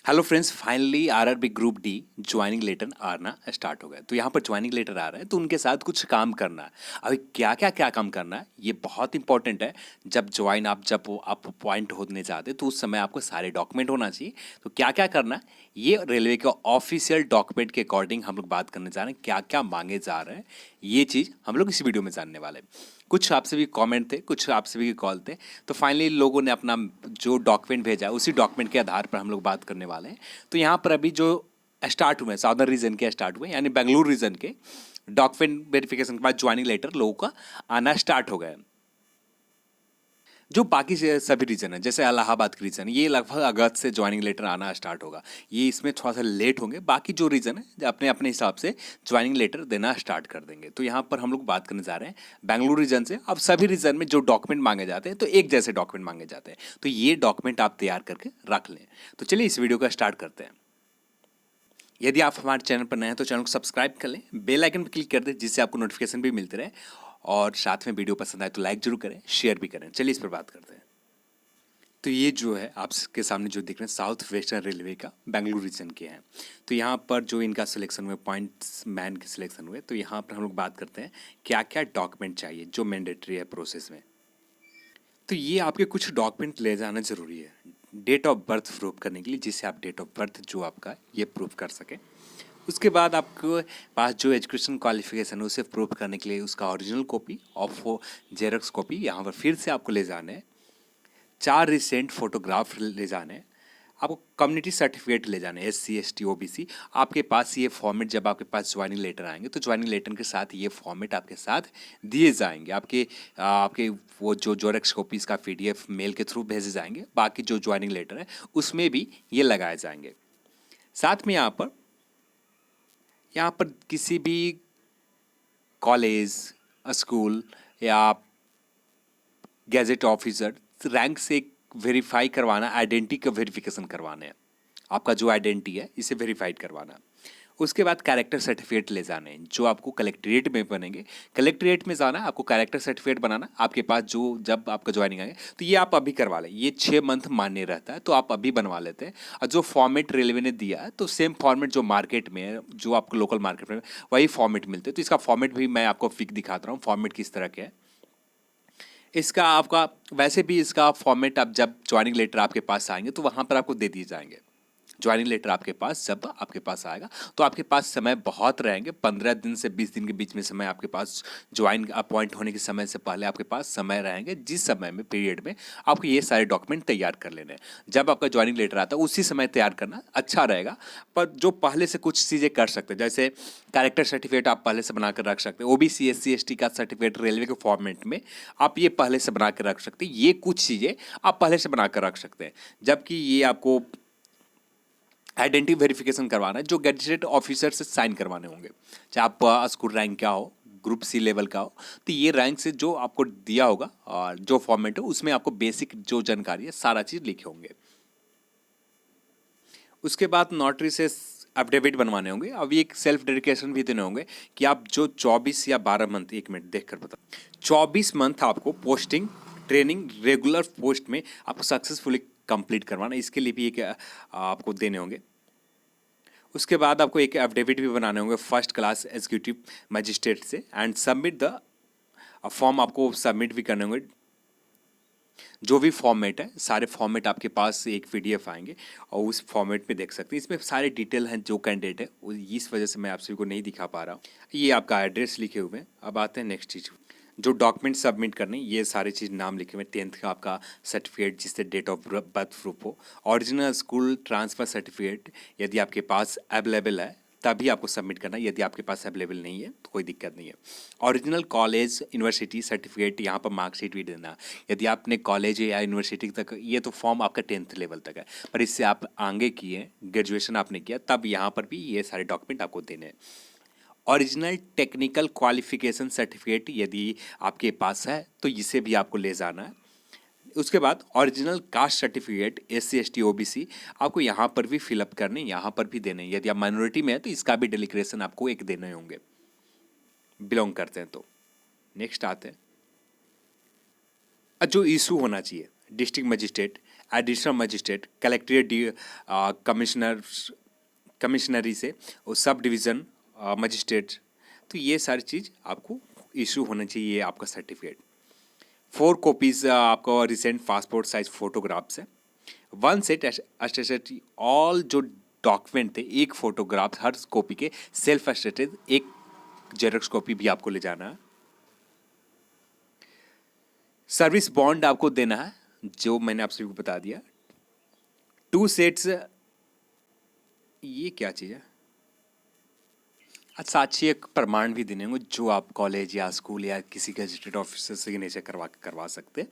Hello friends, finally RRB group D joining letter आना start हो गया। तो यहाँ पर ज्वाइनिंग लेटर आ रहा है तो उनके साथ कुछ काम करना है। अभी क्या काम करना है ये बहुत इंपॉर्टेंट है। जब आप अपॉइंट होने जाते तो उस समय आपको सारे डॉक्यूमेंट होना चाहिए। तो क्या करना है ये रेलवे के ऑफिशियल डॉक्यूमेंट के अकॉर्डिंग हम लोग बात करने जा रहे हैं। क्या क्या मांगे जा रहे हैं ये चीज़ हम लोग इस वीडियो में जानने वाले हैं। कुछ आपसे भी कमेंट थे, कुछ आपसे भी कॉल थे, तो फाइनली लोगों ने अपना जो डॉक्यूमेंट भेजा है उसी डॉक्यूमेंट के आधार पर हम लोग बात करने वाले हैं। तो यहाँ पर अभी जो स्टार्ट हुए साउदर्न रीजन के स्टार्ट हुए यानी बेंगलुरु रीजन के डॉक्यूमेंट वेरिफिकेशन के बाद ज्वाइनिंग लेटर लोगों का आना स्टार्ट हो गया है। जो बाकी से सभी रीजन है जैसे इलाहाबाद की रीजन ये लगभग अगस्त से ज्वाइनिंग लेटर आना स्टार्ट होगा। ये इसमें थोड़ा सा लेट होंगे। बाकी जो रीजन है जो अपने अपने हिसाब से ज्वाइनिंग लेटर देना स्टार्ट कर देंगे। तो यहाँ पर हम लोग बात करने जा रहे हैं बेंगलुरु रीजन से। अब सभी रीजन में जो डॉक्यूमेंट मांगे जाते हैं तो एक जैसे डॉक्यूमेंट मांगे जाते हैं। तो ये डॉक्यूमेंट आप तैयार करके रख लें। तो चलिए इस वीडियो का स्टार्ट करते हैं। यदि आप हमारे चैनल पर नए हैं तो चैनल को सब्सक्राइब कर लें, बेल आइकन पर क्लिक कर दें जिससे आपको नोटिफिकेशन भी मिलते रहे। और साथ में वीडियो पसंद आए तो लाइक जरूर करें, शेयर भी करें। चलिए इस पर बात करते हैं। तो ये जो है आपके सामने जो दिख रहे हैं साउथ वेस्टर्न रेलवे का बेंगलुरु रीजन के हैं। तो यहाँ पर जो इनका सिलेक्शन हुए पॉइंट्स मैन के सिलेक्शन हुए तो यहाँ पर हम लोग बात करते हैं क्या क्या डॉक्यूमेंट चाहिए जो मैंडेटरी है प्रोसेस में। तो ये आपके कुछ डॉक्यूमेंट ले जाना ज़रूरी है डेट ऑफ बर्थ प्रूफ करने के लिए, जिससे आप डेट ऑफ बर्थ जो आपका ये प्रूफ कर सकें। उसके बाद आपके पास जो एजुकेशन क्वालिफिकेशन है उसे प्रूफ करने के लिए उसका ओरिजिनल कॉपी और जेरॉक्स कॉपी यहाँ पर फिर से आपको ले जाने हैं। 4 रिसेंट फोटोग्राफ ले जाने हैं। आपको कम्युनिटी सर्टिफिकेट ले जाने हैं, SC ST OBC। आपके पास ये फॉर्मेट जब आपके पास ज्वाइनिंग लेटर आएंगे तो ज्वाइनिंग लेटर के साथ ये फॉर्मेट आपके साथ दिए जाएंगे। आपके वो जो जोरेक्स कॉपीज़ का PDF मेल के थ्रू भेजे जाएंगे। बाकी जो ज्वाइनिंग लेटर है उसमें भी ये लगाए जाएंगे। साथ में यहाँ पर किसी भी कॉलेज, स्कूल या गैजेट ऑफिसर रैंक से वेरीफाई करवाना, आइडेंटिटी का वेरिफिकेशन करवाना है। आपका जो आइडेंटिटी है इसे वेरीफाइड करवाना। उसके बाद कैरेक्टर सर्टिफिकेट ले जाने हैं जो आपको कलेक्ट्रेट में बनेंगे। कलेक्ट्रेट में जाना आपको कैरेक्टर सर्टिफिकेट बनाना आपके पास जो जब आपका ज्वाइनिंग आएगा तो ये आप अभी करवा लें। ये 6 मंथ मान्य रहता है तो आप अभी बनवा लेते हैं। और जो फॉर्मेट रेलवे ने दिया है तो सेम फॉर्मेट जो मार्केट में है, जो आपको लोकल मार्केट में वही फॉर्मेट मिलते हैं। तो इसका फॉर्मेट भी मैं आपको फिक दिखाता हूँ फॉर्मेट किस तरह के है। इसका आपका वैसे भी इसका फॉर्मेट आप जब ज्वाइनिंग लेटर आपके पास आएंगे तो वहाँ पर आपको दे दिए जाएंगे। ज्वाइनिंग लेटर आपके पास जब आपके पास आएगा तो आपके पास समय बहुत रहेंगे, 15 दिन से 20 दिन के बीच में समय आपके पास ज्वाइन अपॉइंट होने के समय से पहले आपके पास समय रहेंगे। जिस समय में पीरियड में आपको ये सारे डॉक्यूमेंट तैयार कर लेने हैं। जब आपका ज्वाइनिंग लेटर आता है उसी समय तैयार करना अच्छा रहेगा। पर जो पहले से कुछ चीज़ें कर सकते हैं जैसे कैरेक्टर सर्टिफिकेट आप पहले से बनाकर रख सकते हैं। OBC SC ST का सर्टिफिकेट रेलवे के फॉर्मेट में आप ये पहले से बना कर रख सकते हैं। ये कुछ चीज़ें आप पहले से बनाकर रख सकते हैं। जबकि ये आपको आइडेंटिटी वेरिफिकेशन करवाना है जो गैजेटेड ऑफिसर से साइन करवाने होंगे। चाहे आप स्कूल रैंक क्या हो, ग्रुप C लेवल का हो, तो ये रैंक से जो आपको दिया होगा और जो फॉर्मेट है उसमें आपको बेसिक जो जानकारी है सारा चीज़ लिखे होंगे। उसके बाद नोटरी से एफिडेविट बनवाने होंगे। अब ये एक सेल्फ डेडिकेशन भी देने होंगे कि आप जो 24 या 12 मंथ, एक मिनट देख कर बता, 24 मंथ आपको पोस्टिंग ट्रेनिंग रेगुलर पोस्ट में आपको सक्सेसफुली कंप्लीट करवाना, इसके लिए भी एक आपको देने होंगे। उसके बाद आपको एक एफिडेविट भी बनाने होंगे फर्स्ट क्लास एग्जीक्यूटिव मजिस्ट्रेट से एंड सबमिट द फॉर्म आपको सबमिट भी करने होंगे। जो भी फॉर्मेट है सारे फॉर्मेट आपके पास एक PDF आएंगे और उस फॉर्मेट में देख सकते हैं। इसमें सारे डिटेल हैं जो कैंडिडेट है, इस वजह से मैं आप सभी को नहीं दिखा पा रहा हूँ। ये आपका एड्रेस लिखे हुए हैं। अब आते हैं नेक्स्ट चीज़, जो डॉक्यूमेंट सबमिट करने ये सारी चीज़ नाम लिखे हुए हैं। 10th का आपका सर्टिफिकेट जिससे डेट ऑफ बर्थ प्रूफ हो, ओरिजिनल स्कूल ट्रांसफ़र सर्टिफिकेट यदि आपके पास अवेलेबल है तभी आपको सबमिट करना है। यदि आपके पास अवेलेबल नहीं है तो कोई दिक्कत नहीं है। ओरिजिनल कॉलेज यूनिवर्सिटी सर्टिफिकेट, यहाँ पर मार्कशीट भी देना। यदि आपने कॉलेज या यूनिवर्सिटी तक, ये तो फॉर्म आपका 10th लेवल तक है, पर इससे आप आगे किए, ग्रेजुएशन आपने किया, तब यहाँ पर भी ये सारे डॉक्यूमेंट आपको देने हैं। ओरिजिनल टेक्निकल क्वालिफिकेशन सर्टिफिकेट यदि आपके पास है तो इसे भी आपको ले जाना है। उसके बाद original caste certificate SC ST OBC आपको यहाँ पर भी फिलअप करने, यहाँ पर भी देने। यदि आप माइनॉरिटी में है तो इसका भी डिक्लेरेशन आपको एक देने होंगे, बिलोंग करते हैं तो। नेक्स्ट आते हैं जो इशू होना चाहिए district magistrate additional magistrate, collectorate commissioner, कमिश्नरी से और सब डिवीज़न मजिस्ट्रेट, तो ये सारी चीज़ आपको इशू होना चाहिए ये आपका सर्टिफिकेट। 4 कॉपीज़ आपका रिसेंट पासपोर्ट साइज फोटोग्राफ्स है। 1 सेट अटेस्टेड, ऑल जो डॉक्यूमेंट थे एक फोटोग्राफ हर कॉपी के, सेल्फ अटेस्टेड एक जेरॉक्स कॉपी भी आपको ले जाना है। सर्विस बॉन्ड आपको देना है जो मैंने आप सभी को बता दिया। 2 सेट्स, ये क्या चीज़ है, साक्ष्य एक प्रमाण भी देने होंगे जो आप कॉलेज या स्कूल या किसी गजेटेड ऑफिसर से सिग्नेचर करवा सकते हैं।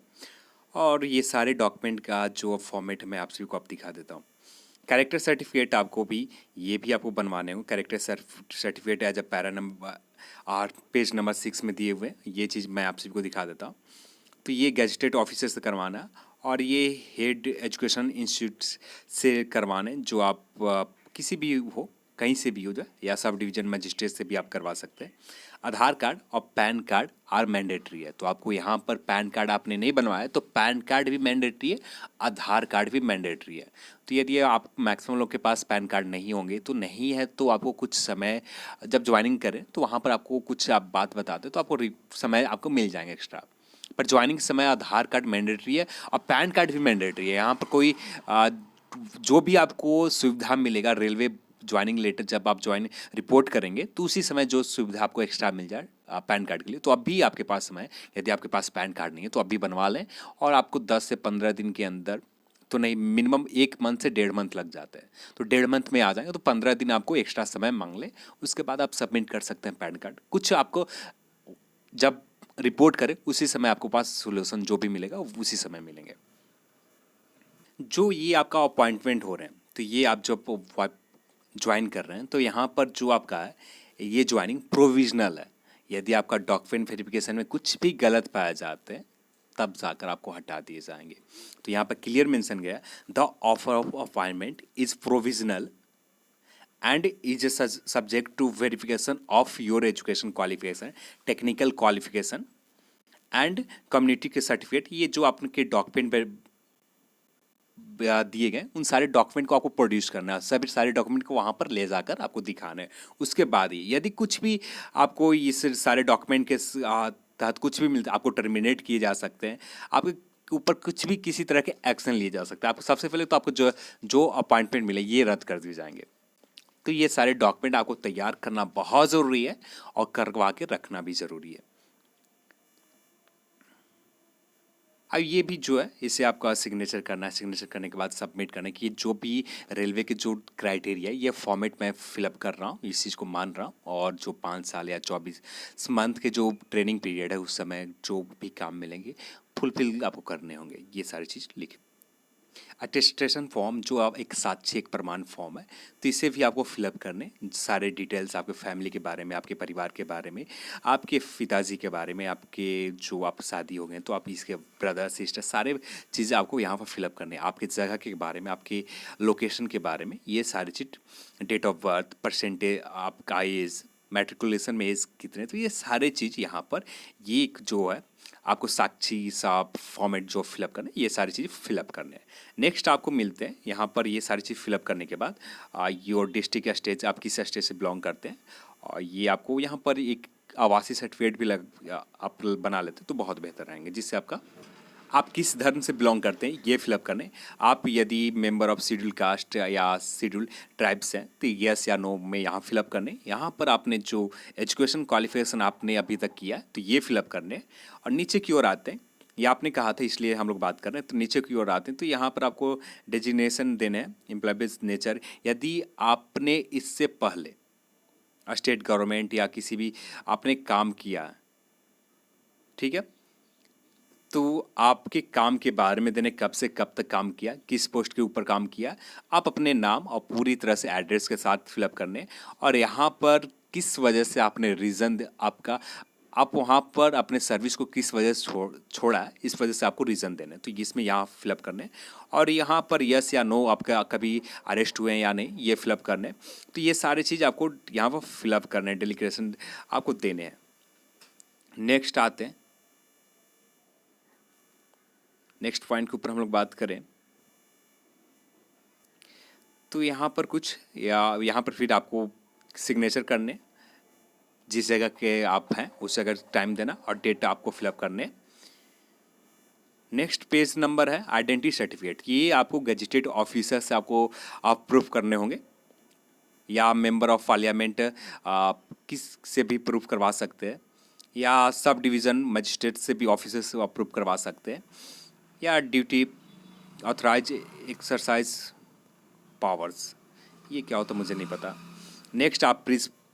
और ये सारे डॉक्यूमेंट का जो फॉर्मेट मैं आप सभी को आप दिखा देता हूँ। कैरेक्टर सर्टिफिकेट आपको भी, ये भी आपको बनवाने होंगे। Character certificate as a para number और पेज नंबर 6 में दिए हुए, ये चीज़ मैं आप सभी को दिखा देता हूँ। तो ये गजेटेड ऑफिसर से करवाना, और ये हेड एजुकेशन इंस्टीट्यूट से करवाने, जो आप किसी भी हो, कहीं से भी हो जाए, या सब डिवीजन मजिस्ट्रेट से भी आप करवा सकते हैं। आधार कार्ड और पैन कार्ड आर मैंडेटरी है, तो आपको यहाँ पर पैन कार्ड आपने नहीं बनवाया तो पैन कार्ड भी मैंडेटरी है, आधार कार्ड भी मैंडेटरी है। तो यदि आप मैक्सिमम लोग के पास पैन कार्ड नहीं होंगे, तो नहीं है तो आपको कुछ समय जब ज्वाइनिंग करें तो वहाँ पर आपको कुछ आप बात बताते तो आपको समय आपको मिल जाएंगे एक्स्ट्रा। पर ज्वाइनिंग समय आधार कार्ड मैंडेटरी है और पैन कार्ड भी मैंडेटरी है। यहाँ पर कोई जो भी आपको सुविधा मिलेगा रेलवे ज्वाइनिंग लेटर जब आप ज्वाइन रिपोर्ट करेंगे तो उसी समय जो सुविधा आपको एक्स्ट्रा मिल जाए पैन कार्ड के लिए, तो अभी आपके पास समय, यदि आपके पास पैन कार्ड नहीं है तो अभी बनवा लें, और आपको 10 से 15 दिन के अंदर, तो नहीं मिनिमम 1 मंथ से 1.5 मंथ लग जाते हैं, तो 1.5 मंथ में आ जाएंगे, तो 15 दिन आपको एक्स्ट्रा समय मांग लें, उसके बाद आप सबमिट कर सकते हैं पैन कार्ड। कुछ आपको जब रिपोर्ट करें उसी समय आपको पास सोल्यूशन जो भी मिलेगा उसी समय मिलेंगे। जो ये आपका अपॉइंटमेंट हो रहे हैं, तो ये आप जब ज्वाइन कर रहे हैं तो यहाँ पर जो आपका है ये ज्वाइनिंग प्रोविजनल है। यदि आपका डॉक्यूमेंट वेरिफिकेशन में कुछ भी गलत पाया जाते हैं तब जाकर आपको हटा दिए जाएंगे। तो यहाँ पर क्लियर मेंशन गया, the offer of appointment is provisional and is subject to verification of your education qualification, technical qualification and community के सर्टिफिकेट। ये जो आपके डॉक्यूमेंट दिए गए उन सारे डॉक्यूमेंट को आपको प्रोड्यूस करना है, सभी सारे डॉक्यूमेंट को वहाँ पर ले जाकर आपको दिखाना है। उसके बाद ही यदि कुछ भी आपको इस सारे डॉक्यूमेंट के तहत कुछ भी मिलता है, आपको टर्मिनेट किए जा सकते हैं, आपके ऊपर कुछ भी किसी तरह के एक्शन लिए जा सकते हैं। आपको सबसे पहले तो आपको जो अपॉइंटमेंट मिले ये रद्द कर दिए जाएंगे। तो ये सारे डॉक्यूमेंट आपको तैयार करना बहुत ज़रूरी है और करवा के रखना भी ज़रूरी है। अब ये भी जो है इसे आपका सिग्नेचर करना है, सिग्नेचर करने के बाद सबमिट करना है कि जो भी रेलवे के जो क्राइटेरिया है ये फॉर्मेट मैं फिलअप कर रहा हूँ, इस चीज़ को मान रहा हूँ, और जो 5 साल या 24 मंथ के जो ट्रेनिंग पीरियड है उस समय जो भी काम मिलेंगे फुलफिल आपको करने होंगे, ये सारी चीज़ लिख। अटेस्टेशन फॉर्म जो आप एक साक्ष्य एक प्रमाण फॉर्म है, तो इसे भी आपको फिलअप करने, सारे डिटेल्स आपके फैमिली के बारे में, आपके परिवार के बारे में, आपके पिताजी के बारे में, आपके जो आप शादी हो गए तो आप इसके ब्रदर सिस्टर सारे चीज़ें आपको यहाँ पर फिलअप करने, आपकी जगह के बारे में, आपके लोकेशन के बारे में, ये सारी चीज़, डेट ऑफ बर्थ, परसेंटेज, आपका एज, मैट्रिकुलेशन में एज कितने, तो ये सारे चीज़ यहाँ पर ये एक जो है आपको साक्षी सा फॉर्मेट जो फिलअप करना है ये सारी चीज़ फिलअप करने हैं। नेक्स्ट आपको मिलते हैं यहाँ पर ये सारी चीज़ फिलअप करने के बाद योर डिस्ट्रिक्ट स्टेट, आप किस स्टेट से बिलोंग करते हैं, और ये आपको यहाँ पर एक आवासीय सर्टिफिकेट भी आप बना लेते हैं तो बहुत बेहतर रहेंगे, जिससे आपका आप किस धर्म से बिलोंग करते हैं ये फिलअप करने। आप यदि मेंबर ऑफ शेड्यूल कास्ट या शेड्यूल ट्राइब्स हैं तो यस या नो में यहाँ फिलअप करने। यहाँ पर आपने जो एजुकेशन क्वालिफिकेशन आपने अभी तक किया है तो ये फिलअप करने, और नीचे की ओर आते हैं, ये आपने कहा था इसलिए हम लोग बात कर रहे हैं, तो नीचे की ओर आते हैं तो यहाँ पर आपको डेजिग्नेशन देने हैं, एम्प्लॉयबल नेचर, यदि आपने इससे पहले स्टेट गवर्नमेंट या किसी भी आपने काम किया, ठीक है, तो आपके काम के बारे में देने, कब से कब तक काम किया, किस पोस्ट के ऊपर काम किया, आप अपने नाम और पूरी तरह से एड्रेस के साथ फिलअप करने, और यहाँ पर किस वजह से आपने रीज़न आपका, आप वहाँ पर अपने सर्विस को किस वजह से छोड़ा है, इस वजह से आपको रीज़न देने, तो इसमें यहाँ फिलअप करने, और यहाँ पर यस या नो आपका कभी अरेस्ट हुए हैं या नहीं ये फिलअप करने। तो ये सारी चीज़ आपको यहाँ पर फिलअप करने, डेलीगेशन आपको देने हैं। नेक्स्ट आते हैं, नेक्स्ट पॉइंट के ऊपर हम लोग बात करें तो यहाँ पर कुछ या यहाँ पर फिर आपको सिग्नेचर करने, जिस जगह के आप हैं उस जगह टाइम देना और डेट आपको फिलअप करने। नेक्स्ट पेज नंबर है आइडेंटिटी सर्टिफिकेट। ये आपको गजेटेड ऑफिसर से आपको आप प्रूफ करने होंगे, या मेंबर ऑफ पार्लियामेंट किस से भी प्रूफ करवा सकते हैं, या सब डिवीज़न मजिस्ट्रेट से भी ऑफिसर से आप प्रूफ करवा सकते हैं, या ड्यूटी ऑथराइज एक्सरसाइज पावर्स, ये क्या होता मुझे नहीं पता। नेक्स्ट आप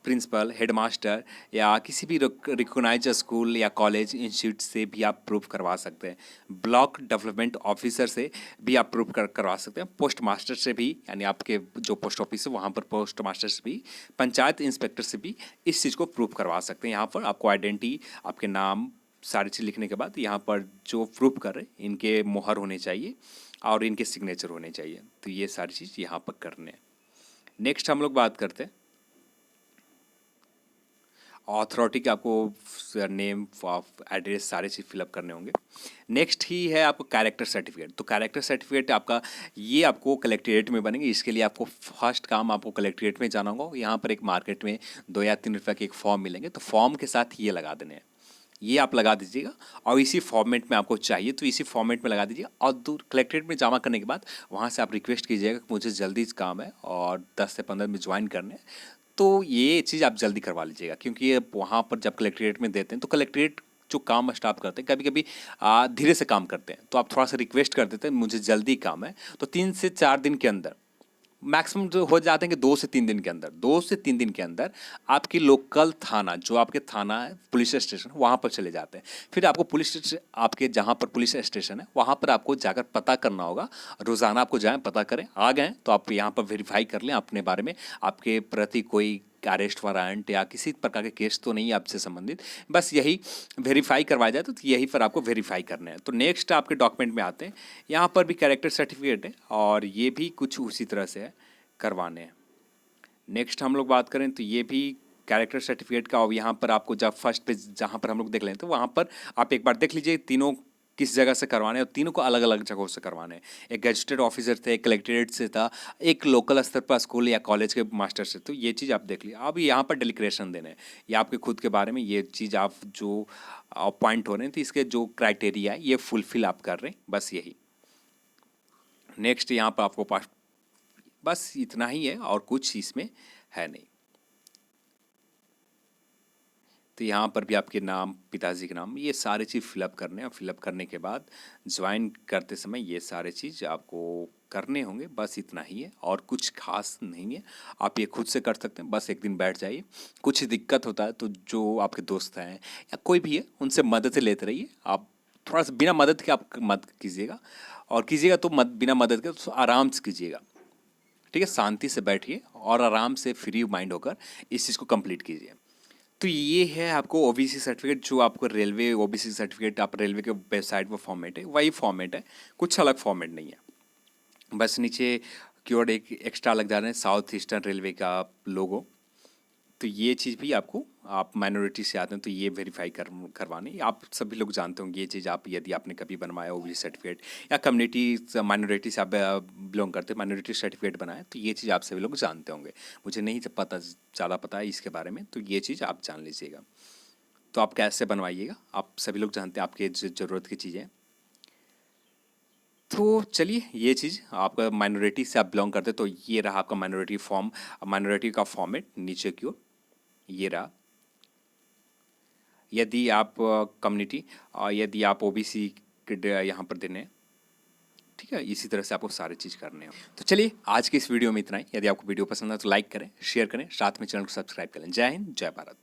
प्रिंसिपल, हेडमास्टर या किसी भी रिकोगनाइज स्कूल या कॉलेज इंस्टीट्यूट से भी आप प्रूफ करवा सकते हैं। ब्लॉक डेवलपमेंट ऑफिसर से भी आप प्रूफ करवा सकते हैं। पोस्ट मास्टर से भी, यानी आपके जो पोस्ट ऑफिस है वहाँ पर पोस्ट मास्टर से भी, पंचायत इंस्पेक्टर से भी इस चीज़ को प्रूफ करवा सकते हैं। यहाँ पर आपको आइडेंटिटी, आपके नाम, सारी चीज़ लिखने के बाद यहाँ पर जो प्रूफ कर रहे हैं इनके मोहर होने चाहिए और इनके सिग्नेचर होने चाहिए। तो ये सारी चीज़ यहाँ पर करने हैं। नेक्स्ट हम लोग बात करते हैं अथॉरिटी के, आपको नेम, एड्रेस, सारे चीज़ फिलअप करने होंगे। नेक्स्ट ही है आपको कैरेक्टर सर्टिफिकेट। तो कैरेक्टर सर्टिफिकेट आपका ये आपको कलेक्ट्रेट में बनेंगे। इसके लिए आपको फर्स्ट काम आपको कलेक्ट्रेट में जाना होगा। यहाँ पर एक मार्केट में 2 या 3 रुपये के एक फॉर्म मिलेंगे, तो फॉर्म के साथ ये लगा देने हैं, ये आप लगा दीजिएगा और इसी फॉर्मेट में आपको चाहिए तो इसी फॉर्मेट में लगा दीजिएगा। और दूर कलेक्ट्रेट में जमा करने के बाद वहाँ से आप रिक्वेस्ट कीजिएगा कि मुझे जल्दी काम है और 10 से 15 में ज्वाइन करने, तो ये चीज़ आप जल्दी करवा लीजिएगा। क्योंकि ये वहाँ पर जब कलेक्ट्रेट में देते हैं तो कलेक्ट्रेट जो काम स्टाफ करते हैं कभी कभी धीरे से काम करते हैं, तो आप थोड़ा सा रिक्वेस्ट कर देते हैं मुझे जल्दी काम है, तो 3 से 4 दिन के अंदर मैक्सिमम जो हो जाते हैं कि 2 से 3 दिन के अंदर, 2 से 3 दिन के अंदर आपकी लोकल थाना, जो आपके थाना है, पुलिस स्टेशन, वहाँ पर चले जाते हैं। फिर आपको पुलिस स्टेशन, आपके जहाँ पर पुलिस स्टेशन है वहाँ पर आपको जाकर पता करना होगा। रोज़ाना आपको जाएं, पता करें, आ गए तो आप यहाँ पर वेरीफाई कर लें अपने बारे में, आपके प्रति कोई अरेस्ट वारंट या किसी प्रकार के केस तो नहीं है आपसे संबंधित, बस यही वेरीफाई करवाया जाए, तो यही पर आपको वेरीफाई करना है। तो नेक्स्ट आपके डॉक्यूमेंट में आते हैं, यहाँ पर भी कैरेक्टर सर्टिफिकेट है और ये भी कुछ उसी तरह से है, करवाने हैं। नेक्स्ट हम लोग बात करें तो ये भी कैरेक्टर सर्टिफिकेट का, और यहाँ पर आपको जब फर्स्ट पे जहाँ पर हम लोग देख लें तो वहाँ पर आप एक बार देख लीजिए तीनों किस जगह से करवाने हैं, और तीनों को अलग अलग जगहों से करवाने हैं। एक गजेटेड ऑफिसर थे, एक कलेक्ट्रेट से था, एक लोकल स्तर पर स्कूल या कॉलेज के मास्टर से। तो ये चीज़ आप देख लीजिए। अब यहाँ पर डिक्लेरेशन देने हैं, ये आपके खुद के बारे में, ये चीज़ आप जो पॉइंट हो रहे हैं तो इसके जो क्राइटेरिया है ये फुलफिल आप कर रहे हैं, बस यही। नेक्स्ट यहाँ पर आपको पास बस इतना ही है और कुछ इसमें है नहीं। तो यहाँ पर भी आपके नाम, पिताजी के नाम, ये सारी चीज़ फिलअप करने, और फिलअप करने के बाद ज्वाइन करते समय ये सारे चीज़ आपको करने होंगे, बस इतना ही है और कुछ खास नहीं है। आप ये खुद से कर सकते हैं, बस एक दिन बैठ जाइए। कुछ दिक्कत होता है तो जो आपके दोस्त हैं या कोई भी है उनसे मदद लेते रहिए। आप थोड़ा सा बिना मदद के आप मत कीजिएगा, और कीजिएगा तो बिना मदद के तो आराम से कीजिएगा, ठीक है। शांति से बैठिए और आराम से फ्री माइंड होकर इस चीज़ को कंप्लीट कीजिए। तो ये है आपको ओबीसी सर्टिफिकेट, जो आपको रेलवे ओबीसी सर्टिफिकेट आप रेलवे के वेबसाइट पर फॉर्मेट है, वही फॉर्मेट है, कुछ अलग फॉर्मेट नहीं है। बस नीचे कीवर्ड एक एक्स्ट्रा लग जा रहे हैं, साउथ ईस्टर्न रेलवे का लोगो। तो ये चीज़ भी आपको, आप माइनॉरिटी से आते हैं तो ये वेरीफाई करवानी, आप सभी लोग जानते होंगे ये चीज़। आप यदि आपने कभी बनवाया ओबीसी सर्टिफिकेट या कम्युनिटी माइनॉरिटी से आप बिलोंग करते हैं, माइनॉरिटी सर्टिफिकेट बनाया, तो ये चीज़ आप सभी लोग जानते होंगे। मुझे नहीं पता, ज़्यादा पता है इसके बारे में, तो ये चीज़ आप जान लीजिएगा। तो आप कैसे बनवाइएगा, आप सभी लोग जानते हैं, आपके ज़रूरत की चीज़ें। तो चलिए, ये चीज़ आपका माइनॉरिटी से आप बिलोंग करते तो ये रहा आपका माइनॉरिटी फॉर्म, माइनॉरिटी का फॉर्मेट नीचे की ओर ये रहा। यदि आप कम्युनिटी, यदि आप ओबीसी यहाँ पर देने, ठीक है, इसी तरह से आपको सारी चीज़ करने हो। तो चलिए, आज की इस वीडियो में इतना ही। यदि आपको वीडियो पसंद है तो लाइक करें, शेयर करें, साथ में चैनल को सब्सक्राइब करें। जय हिंद, जय भारत।